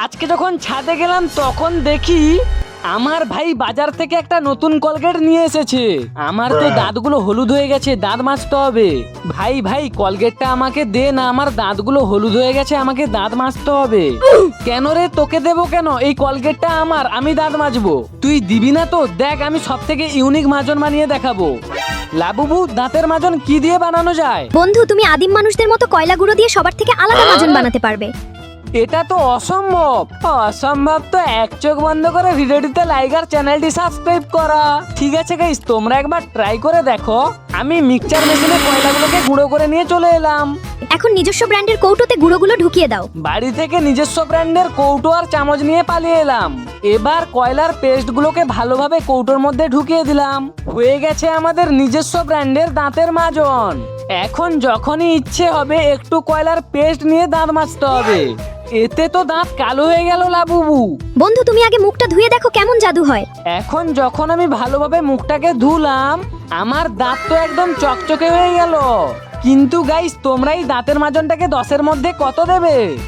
আজকে যখন ছাদে গেলাম তখন দেখি আমার ভাই বাজার থেকে একটা নতুন কলগেট নিয়ে এসেছে। আমার তো দাঁতগুলো হলুদ হয়ে গেছে, দাঁত মাজতে হবে। ভাই ভাই কলগেটটা আমাকে দে না, আমার দাঁতগুলো হলুদ হয়ে গেছে, আমাকে দাঁত মাজতে হবে। কেন রে, তোকে দেবো কেন? এই কলগেটটা আমার, আমি দাঁত মাজবো। তুই দিবি না তো? দেখ আমি সব থেকে ইউনিক মাজন বানিয়ে দেখাবো। লাবুবু, দাঁতের মাজন কি দিয়ে বানানো যায়? বন্ধু, তুমি আদিম মানুষদের মতো কয়লা গুঁড়ো দিয়ে সবার থেকে আলাদা মাজন বানাতে পারবে। এটা তো অসম্ভব। অসম্ভব তো এক চোখ বন্ধ করে ভিডিওটিতে লাইক আর চ্যানেলটি সাবস্ক্রাইব করা। ঠিক আছে গাইস, তোমরা একবার ট্রাই করে দেখো। আমি মিক্সচার মেশিনে কয়লাগুলোকে গুঁড়ো করে নিয়ে চলে এলাম। এখন নিজস্ব ব্র্যান্ডের কৌটোতে গুঁড়োগুলো ঢুকিয়ে দাও। বাড়ি থেকে নিজস্ব ব্র্যান্ডের কৌটো আর চামচ নিয়ে পালিয়ে এলাম। এবার কয়লার পেস্টগুলোকে ভালোভাবে কৌটোর মধ্যে ঢুকিয়ে দিলাম। হয়ে গেছে আমাদের নিজস্ব ব্র্যান্ডের দাঁতের মাজন। এখন যখনই ইচ্ছে হবে একটু কয়লার পেস্ট নিয়ে দাঁত মাজতে হবে। এতে তো দাঁত কালো হয়ে গেল লাবুবু। বন্ধু, তুমি আগে মুখটা ধুয়ে দেখো কেমন জাদু হয়। এখন যখন আমি ভালোভাবে মুখটাকে ধুলাম, আমার দাঁত তো একদম চকচকে হয়ে গেল। কিন্তু গাইস, তোমরা এই দাঁতের মাজনটাকে 10-এর মধ্যে কত দেবে?